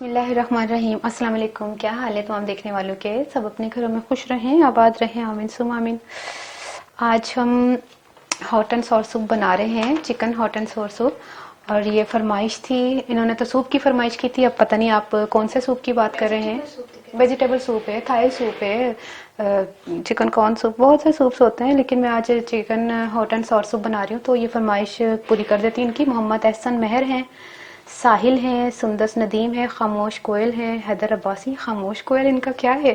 बिस्मिल्लाहिर्रहमानिर्रहीम। अस्सलाम वालेकुम। क्या हाल है तमाम देखने वालों के? सब अपने घरों में खुश रहें, आबाद रहें, आमीन सुम आमीन। आज हम हॉट एंड सॉर सूप बना रहे हैं, chicken hot and sour soup. और ये फरमाइश थी, इन्होंने तो सूप की फरमाइश की थी। अब पता नहीं आप कौन से सूप की बात कर रहे हैं। वेजिटेबल सूप है, थाई सूप है, चिकन कॉर्न सूप, बहुत से सूप्स होते हैं, लेकिन मैं आज chicken hot and sour soup बना रही हूँ। तो ये फरमाइश पूरी कर देती हूँ इनकी। मोहम्मद एहसन महर हैं, साहिल हैं, सुंदस नदीम है, खामोश कोयल है, हैदर अब्बासी। खामोश कोयल इनका क्या है?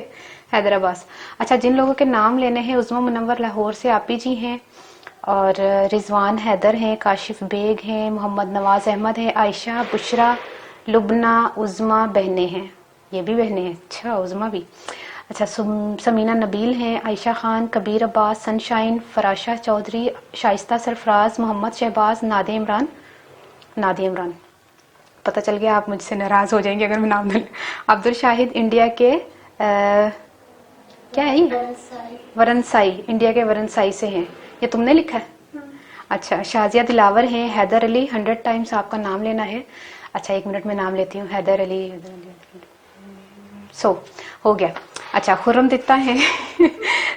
हैदर अब्बास। अच्छा, जिन लोगों के नाम लेने हैं, उज़्मा मुनव्वर लाहौर से आपी जी हैं, और रिजवान हैदर हैं, काशिफ बेग हैं, मोहम्मद नवाज अहमद है, आयशा, बुशरा, लुबना, उज़्मा बहनें हैं। ये भी बहनें हैं? अच्छा, उज़्मा भी। अच्छा, समीना नबील हैं, आयशा खान, कबीर अब्बास, सनशाइन, फराशा चौधरी, शाइस्ता सरफराज, मोहम्मद शहबाज, नादे इमरान। नादे इमरान, पता चल गया आप मुझसे नाराज हो जाएंगे अगर मैं नाम नहीं। अब्दुल शाहिद इंडिया के क्या है ये? वरनसाई, इंडिया के वरनसाई से हैं। ये तुमने लिखा है? अच्छा, शाजिया दिलावर हैं, हैदर अली। 100 टाइम्स आपका नाम लेना है। अच्छा, 1 मिनट में नाम लेती हूँ। हैदर अली, हो गया। अच्छा, खुर्रम दित्ता है,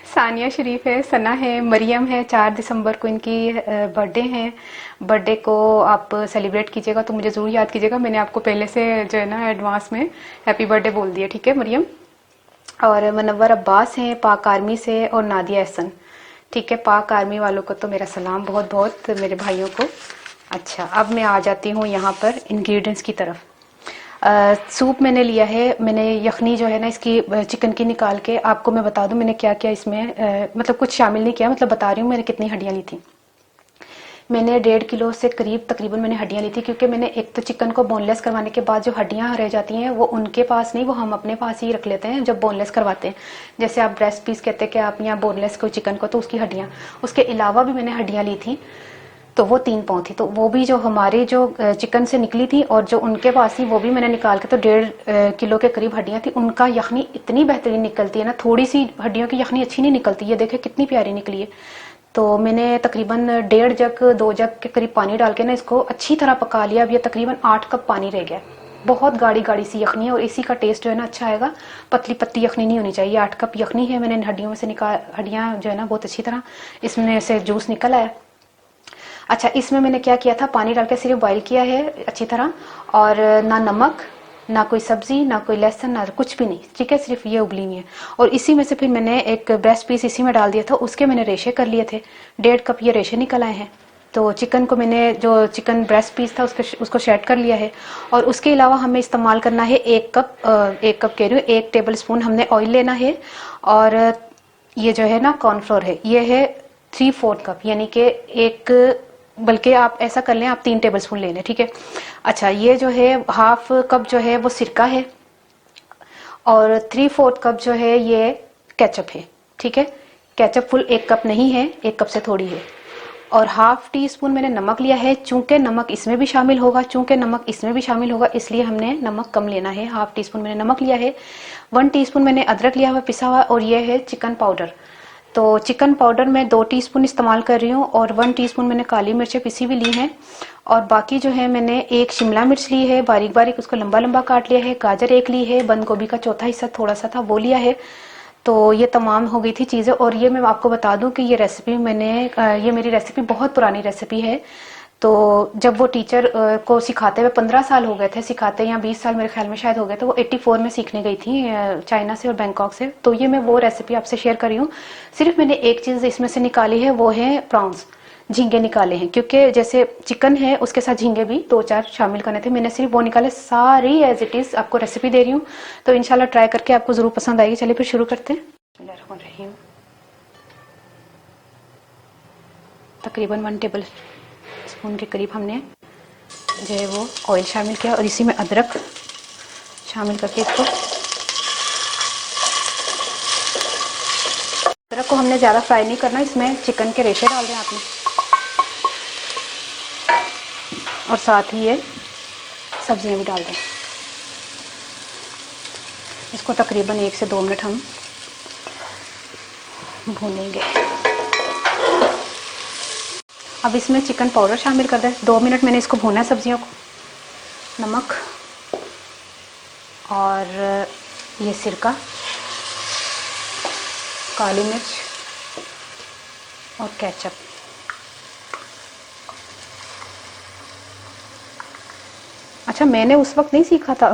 सानिया शरीफ है, सना है, मरियम है। 4 दिसंबर को इनकी बर्थडे है। बर्थडे को आप सेलिब्रेट कीजिएगा तो मुझे ज़रूर याद कीजिएगा। मैंने आपको पहले से जो है ना एडवांस में हैप्पी बर्थडे बोल दिया, ठीक है मरियम। और मुनव्वर अब्बास हैं पाक आर्मी से, और नादिया एहसन, ठीक है। पाक आर्मी वालों को तो मेरा सलाम बहुत बहुत, मेरे भाइयों को। अच्छा, अब मैं आ जाती हूँ यहाँ पर इंग्रेडिएंट्स की तरफ। सूप मैंने लिया है, मैंने यखनी जो है ना इसकी चिकन की निकाल के आपको मैं बता दूं मैंने क्या क्या इसमें मतलब कुछ शामिल नहीं किया, मतलब बता रही हूँ मैंने कितनी हड्डियां ली थी। मैंने 1.5 किलो से करीब तकरीबन मैंने हड्डियां ली थी, क्योंकि मैंने एक तो चिकन को बोनलेस करवाने के बाद जो हड्डियां रह जाती हैं वो उनके पास नहीं, वो हम अपने पास ही रख लेते हैं जब बोनलेस करवाते हैं। जैसे आप ब्रेस्ट पीस कहते हैं कि आप यहाँ बोनलेस को चिकन को, तो उसकी हड्डियां, उसके अलावा भी मैंने हड्डियां ली थी, तो वो 3 पाँव थी। तो वो भी जो हमारी जो चिकन से निकली थी और जो उनके पास थी वो भी मैंने निकाल के, तो 1.5 किलो के करीब हड्डियां थी। उनका यखनी इतनी बेहतरीन निकलती है ना, थोड़ी सी हड्डियों की यखनी अच्छी नहीं निकलती। ये देखे कितनी प्यारी निकली है। तो मैंने तकरीबन 1.5 जग 2 जग के करीब पानी डाल के ना इसको अच्छी तरह पका लिया। अब ये तकरीबन 8 कप पानी रह गया। बहुत गाढ़ी गाढ़ी सी यखनी है और इसी का टेस्ट जो है ना अच्छा आएगा, पतली पतली यखनी नहीं होनी चाहिए। 8 कप यखनी है, मैंने हड्डियों में से निकाल, हड्डियां जो है ना बहुत अच्छी तरह इसमें से जूस निकल आया। अच्छा, इसमें मैंने क्या किया था, पानी डाल के सिर्फ बॉईल किया है अच्छी तरह, और ना नमक, ना कोई सब्जी, ना कोई लहसुन, ना कुछ भी नहीं, ठीक है, सिर्फ ये उबली हुई है। और इसी में से फिर मैंने एक ब्रेस्ट पीस इसी में डाल दिया था, उसके मैंने रेशे कर लिए थे। 1.5 कप ये रेशे निकल आए हैं। तो चिकन को मैंने, जो चिकन ब्रेस्ट पीस था उसको शेड कर लिया है। और उसके अलावा हमें इस्तेमाल करना है 1 कप कह रही हूँ, 1 टेबल स्पून हमने ऑयल लेना है। और ये जो है ना कॉर्नफ्लोर है, ये है 3/4 कप, यानी कि एक, बल्कि आप ऐसा कर लें, आप 3 टेबल स्पून ले लें, ठीक है। अच्छा, ये जो है 1/2 कप जो है वो सिरका है, और 3/4 कप जो है ये केचप है, ठीक है। केचप फुल 1 कप नहीं है, 1 कप से थोड़ी है। और 1/2 टी-स्पून मैंने नमक लिया है, चूंकि नमक इसमें भी शामिल होगा, इसलिए हमने नमक कम लेना है। 1/2 टी-स्पून मैंने नमक लिया है। 1 टीस्पून मैंने अदरक लिया हुआ पिसा हुआ, और ये है चिकन पाउडर। तो चिकन पाउडर मैं 2 टीस्पून इस्तेमाल कर रही हूँ, और 1 टीस्पून मैंने काली मिर्चें पिसी भी ली हैं। और बाकी जो है मैंने 1 शिमला मिर्च ली है, बारीक बारीक उसको लंबा लंबा काट लिया है। गाजर 1 ली है, बंद गोभी का चौथा हिस्सा थोड़ा सा था वो लिया है। तो ये तमाम हो गई थी चीज़ें। और ये मैं आपको बता दूं कि ये रेसिपी ये मेरी रेसिपी बहुत पुरानी रेसिपी है। तो जब वो टीचर को सिखाते हुए 15 साल हो गए थे सिखाते, या 20 साल मेरे ख्याल में शायद हो गए थे। वो 84 में सीखने गई थी चाइना से और बैंकॉक से। तो ये मैं वो रेसिपी आपसे शेयर कर रही हूँ। सिर्फ मैंने एक चीज़ इसमें से निकाली है, वो है प्रॉन्स, झींगे निकाले हैं, क्योंकि जैसे चिकन है उसके साथ झींगे भी 2-4 शामिल करने थे, मैंने सिर्फ वो निकाले। सारी एज इट इज आपको रेसिपी दे रही हूँ, तो इंशाल्लाह ट्राई करके आपको जरूर पसंद आएगी। चलिए फिर शुरू करते हैं। तकरीबन 1 टेबल स्पून के करीब हमने जो है वो ऑयल शामिल किया, और इसी में अदरक शामिल करके इसको, अदरक को हमने ज़्यादा फ्राई नहीं करना, इसमें चिकन के रेशे डाल दें आपने, और साथ ही ये सब्जियां भी डाल दें। इसको तकरीबन 1 से 2 मिनट हम भूनेंगे। अब इसमें चिकन पाउडर शामिल कर दें। 2 मिनट मैंने इसको भूना है सब्जियों को। नमक, और ये सिरका, काली मिर्च और केचप। अच्छा, मैंने उस वक्त नहीं सीखा था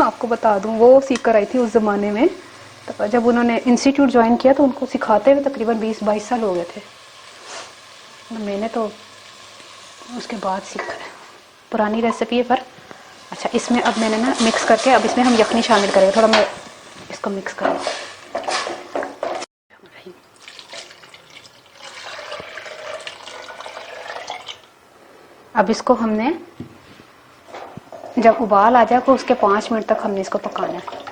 आपको बता दूं, वो सीख कर आई थी उस ज़माने में। तो जब उन्होंने इंस्टीट्यूट ज्वाइन किया तो उनको सिखाते हुए तकरीबन 20-22 साल हो गए थे। मैंने तो उसके बाद सीखा है, पुरानी रेसिपी है पर। अच्छा, इसमें अब मैंने ना मिक्स करके, अब इसमें हम यखनी शामिल करेंगे। थोड़ा मैं इसको मिक्स करूँ। अब इसको हमने, जब उबाल आ जाए तो उसके 5 मिनट तक हमने इसको पकाना है।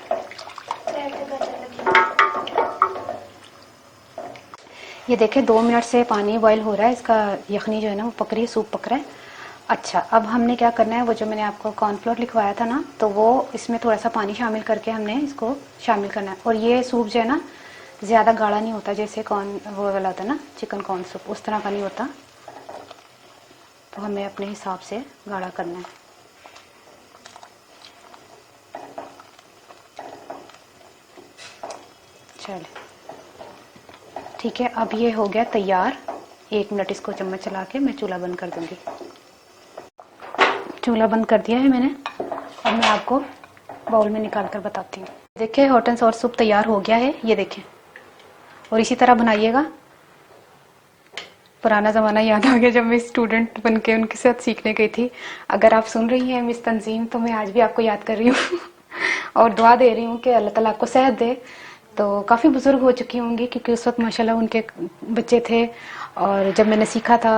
ये देखिए 2 मिनट से पानी बॉईल हो रहा है, इसका यखनी जो है ना वो पक रही है, सूप पक रहा है। अच्छा, अब हमने क्या करना है, वो जो मैंने आपको कॉर्नफ्लोर लिखवाया था ना, तो वो इसमें थोड़ा सा पानी शामिल करके हमने इसको शामिल करना है। और ये सूप जो है ना ज़्यादा गाढ़ा नहीं होता, जैसे कॉर्न वो वाला होता है ना, चिकन कॉर्न सूप, उस तरह का नहीं होता। तो हमें अपने हिसाब से गाढ़ा करना है। चलिए ठीक है, अब ये हो गया तैयार। 1 मिनट इसको चम्मच चला के मैं चूल्हा बंद कर दूंगी। चूल्हा बंद कर दिया है मैंने। अब मैं आपको बाउल में निकाल कर बताती हूँ। देखिए हॉट एंड सॉर सूप तैयार हो गया है, ये देखें। और इसी तरह बनाइएगा। पुराना ज़माना याद आ गया जब मैं स्टूडेंट बन के उनके साथ सीखने गई थी। अगर आप सुन रही हैं मिस तंजीम, तो मैं आज भी आपको याद कर रही हूँ और दुआ दे रही हूँ कि अल्लाह ताला आपको सेहत दे। तो काफ़ी बुजुर्ग हो चुकी होंगी क्योंकि उस वक्त माशाल्लाह उनके बच्चे थे। और जब मैंने सीखा था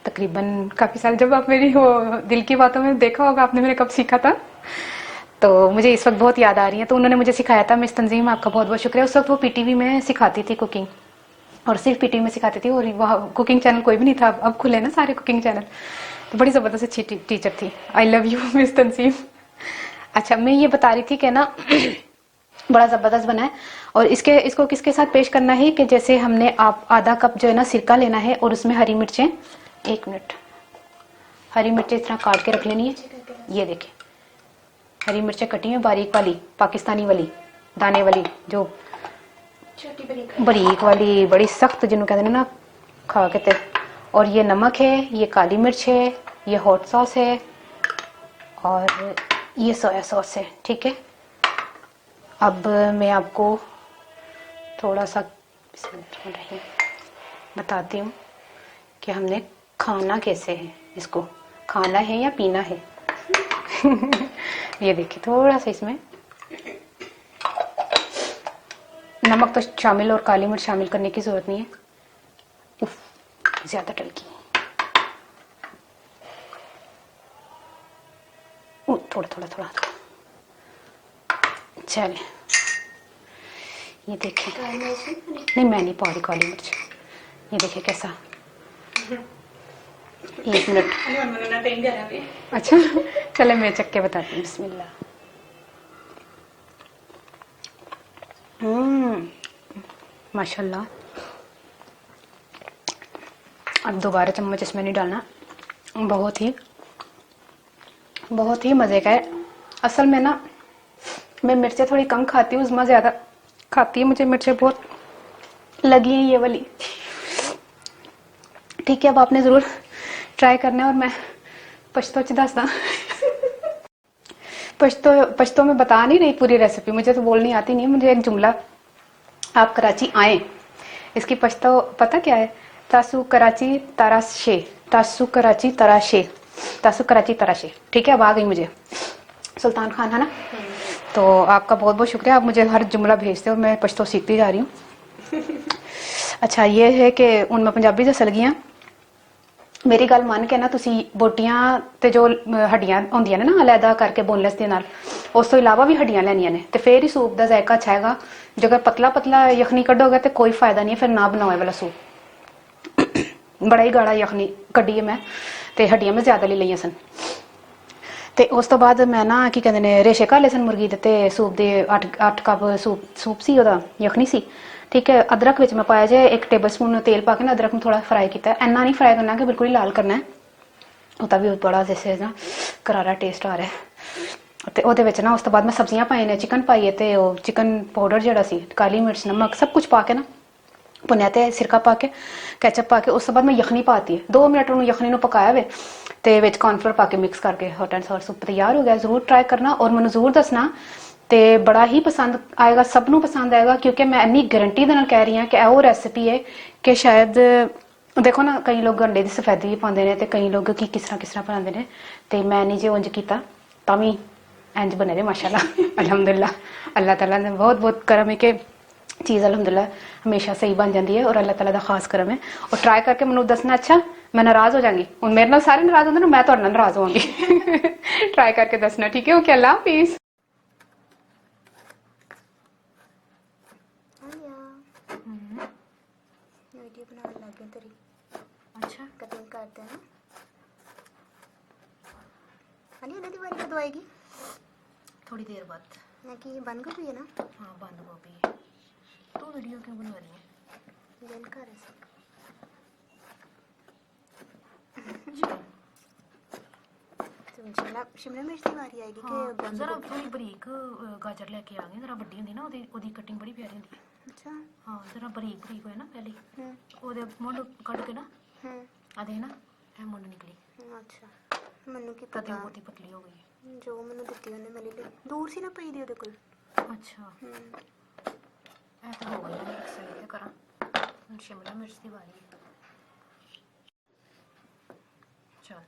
तकरीबन काफ़ी साल, जब आप मेरी वो दिल की बातों में देखा होगा आपने मैंने कब सीखा था, तो मुझे इस वक्त बहुत याद आ रही है। तो उन्होंने मुझे सिखाया था। मिस तंजीम आपका बहुत बहुत शुक्रिया। उस वक्त वो पीटीवी में सिखाती थी कुकिंग, और सिर्फ पीटीवी में सिखाती थी, और वहाँ कुकिंग चैनल कोई भी नहीं था। अब खुले ना सारे कुकिंग चैनल। तो बड़ी ज़बरदस्त अच्छी टीचर थी। आई लव यू मिस तंजीम। अच्छा, मैं ये बता रही थी कि ना बड़ा ज़बरदस्त बना है। और इसको किसके साथ पेश करना है कि जैसे हमने आप आधा कप जो है ना सिरका लेना है, और उसमें हरी मिर्चें, 1 मिनट, हरी मिर्चें इस तरह काट के रख लेनी है। ये देखें, हरी मिर्चें कटी हैं बारीक वाली, पाकिस्तानी वाली, दाने वाली, जो छोटी बारीक वाली, बड़ी सख्त जिन्होंने कहते हैं ना खा के ते। और ये नमक है, ये काली मिर्च है, ये हॉट सॉस है, और ये सोया सॉस है। ठीक है, अब मैं आपको थोड़ा सा बताती हूँ कि हमने खाना कैसे है, इसको खाना है या पीना है ये देखिए थोड़ा सा इसमें नमक तो शामिल और काली मिर्च शामिल करने की जरूरत नहीं है। उफ, ज्यादा टलकी। थोड़ा थोड़ा थोड़ा। चलिए, ये देखें। नहीं, मैं नहीं पा रही काली मिर्च। ये देखिए कैसा। 1 मिनट। अच्छा, चले मैं चख के बताती हूँ। बिस्मिल्लाह। माशाल्लाह। अब दोबारा चम्मच इसमें नहीं डालना। बहुत ही मज़े का है। असल में ना मैं मिर्चें थोड़ी कम खाती हूँ, उज़मा ज़्यादा खाती है। मुझे मिर्चें बहुत लगी हैं ये वाली। ठीक है, अब आपने ज़रूर ट्राई करना है। और मैं पछतो च दसदा पछतो में बता नहीं रही पूरी रेसिपी, मुझे तो बोलनी आती नहीं। मुझे एक जुमला, आप कराची आए, इसकी पछतो पता क्या है? तासु कराची तराशे, तासु कराची तराशे, तासु कराची तराशे। ठीक है, अब आ गई मुझे। सुल्तान खान है ना, तो आपका बहुत बहुत शुक्रिया। आप मुझे हर जुमला भेजते हो, मैं पछतो सीखती जा रही हूँ। अच्छा, ये है कि उनमें पंजाबी च सलगियां मेरी गल मन के ना तुसी बोटियां ते जो हड्डियां होंदियां ने ना अलहदा करके बोनलेस दे नाल, उस तो इलावा भी हड्डियां लैनियां ने, ते फिर ही सूप दा जायका अच्छा आएगा। जे अगर पतला पतला यखनी कड्डोगे तो कोई फायदा नहीं है, फिर ना बनाओ वाला सूप। बड़ा ही गाढ़ा यखनी कड्डी है मैं, ते हड्डियां मैं ज्यादा ले लियां सन। ते उस तो बाद मैं ना की कहंदे ने रेशे घाले सन मुर्गी दे, ते सूप दे 8 कप सूप सी ओदा, यखनी सी। ठीक है, अदरक विच मैं पाया जे 1 टेबल स्पून तेल पा के ना अदरक में थोड़ा फ्राई किया। इन्ना नहीं फ्राई करना कि बिल्कुल ही लाल करना है, होता भी बड़ा जैसे ना करारा टेस्ट आ रहा है। ਤੇ ਉਹਦੇ ਵਿੱਚ ਨਾ ਉਸ ਤੋਂ ਬਾਅਦ ਮੈਂ ਸਬਜ਼ੀਆਂ ਪਾਈਆਂ ਨੇ, ਚਿਕਨ ਪਾਈਏ ਤੇ ਉਹ ਚਿਕਨ ਪਾਊਡਰ ਜਿਹੜਾ ਸੀ, ਕਾਲੀ ਮਿਰਚ, ਨਮਕ ਸਭ ਕੁਝ ਪਾ ਕੇ ਨਾ ਭੁੰਨਿਆ ਤੇ ਸਿਰਕਾ ਪਾ ਕੇ ਕੈਚਅਪ ਪਾ ਕੇ ਉਸ ਤੋਂ ਬਾਅਦ ਮੈਂ ਯਖਨੀ ਪਾਤੀ ਹੈ। 2 ਮਿੰਟ ਉਹਨੂੰ ਯਖਨੀ ਨੂੰ ਪਕਾਇਆ ਵੇ ਤੇ ਵਿੱਚ ਕੌਰਨਫਲੋਰ ਪਾ ਕੇ ਮਿਕਸ ਕਰਕੇ ਹੌਟ ਐਂਡ ਸੌਰ ਸੂਪ ਤਿਆਰ ਹੋ ਗਿਆ। ਜ਼ਰੂਰ ਟਰਾਈ ਕਰਨਾ ਔਰ ਮੈਨੂੰ ਜ਼ਰੂਰ ਦੱਸਣਾ ਤੇ ਬੜਾ ਹੀ ਪਸੰਦ ਆਏਗਾ, ਸਭ ਨੂੰ ਪਸੰਦ ਆਏਗਾ, ਕਿਉਂਕਿ ਮੈਂ ਇੰਨੀ ਗਾਰੰਟੀ ਦੇ ਨਾਲ ਕਹਿ ਰਹੀ ਹਾਂ ਕਿ ਇਹ ਉਹ ਰੈਸਿਪੀ ਹੈ ਕਿ ਸ਼ਾਇਦ ਦੇਖੋ ਨਾ, ਕਈ ਲੋਕ ਅੰਡੇ ਦੀ ਸਫੈਦੀ ਵੀ ਪਾਉਂਦੇ ਨੇ ਤੇ ਕਈ ਲੋਕ ਕੀ ਕਿਸ ਤਰ੍ਹਾਂ ਬਣਾਉਂਦੇ ਨੇ, ਤੇ ਮੈਂ ਨਹੀਂ ਜੇ ਉਂਝ ਕੀਤਾ ਤਾਂ ਵੀ ਇੰਜ ਬਣੇ ਨੇ ਮਾਸ਼ਾਅੱਲਾ। ਅਲਹਮਦੁਲਿल्लाह, ਅੱਲਾਹ ਤਾਲਾ ने बहुत बहुत करम है कि चीज़ अल्हम्दुलिल्लाह हमेशा सही बन जाती है और अल्लाह ताला का खास करम है। और ट्राई करके मैं दसना। अच्छा, मैं नाराज़ हो जाऊंगी हूँ, मेरे नाल सारे नाराज़ होंगे ना, मैं तुहाडे नाल नाराज़ होवांगी। ट्राई करके दसना, ठीक है? ओके, अल्लाह हाफिज़। वीडियो बनाने लगे तेरी। अच्छा, कटिंग करते हैं अली। इन्हें दिवाली कदों आएगी? थोड़ी देर बाद। ना कि बंद गोभी है ना? हाँ, बंद गोभी है। तो वीडियो क्यों बनवा रही है? दिल कर ऐसे। शिमला मिर्च की बारी आएगी कि जरा थोड़ी बरीक गाजर लेके आ गए, जरा बड़ी होंदी ना, ओदी कटिंग बड़ी प्यारी होंदी है। अच्छा, हाँ, जरा बरीक बरीक होए ना पहले ओदे मुंड कट के ना आधे ना है मुंड निकली। अच्छा, ਮੈਨੂੰ ਕੀ तदी ਪਤਾ बहुत ही पतली हो गई है। ਜੋ ਮੈਨੂੰ ਦਿੱਤੀ ਉਹਨੇ ਮਿਲੀ ਲਈ ਦੂਰ ਸੀ ਨਾ ਪਈ ਦੀ ਉਹਦੇ ਕੋਲ। अच्छा, ऐ तो हो गई है, एक साइड ते करा। हुन शिमला मिर्च दी बारी है। चल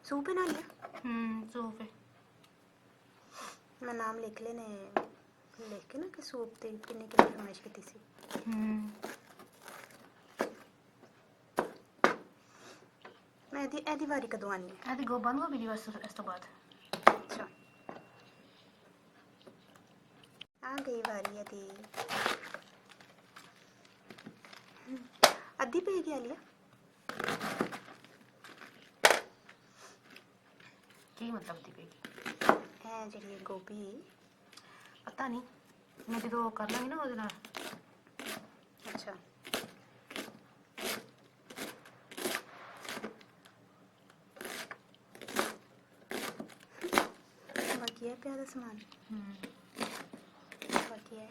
सूप बना लिया। सूप है। मैं नाम लिख लेने, लिख के ना कि सूप ते किन्ने किन्ने फरमाइश की सी। मैं एदी वारी कदों आनी है? एदी बंद गोभी दी बस इस तो बाद। अच्छा, आ गई वारी एदी। अद्धी पे गया लिया की मतलब दी पेगी है जी गोभी। पता नहीं, मैं जो कर लांगी ना ਉਹਦੇ ਨਾਲ। अच्छा, बाकी है प्यारा सामान, बाकी है।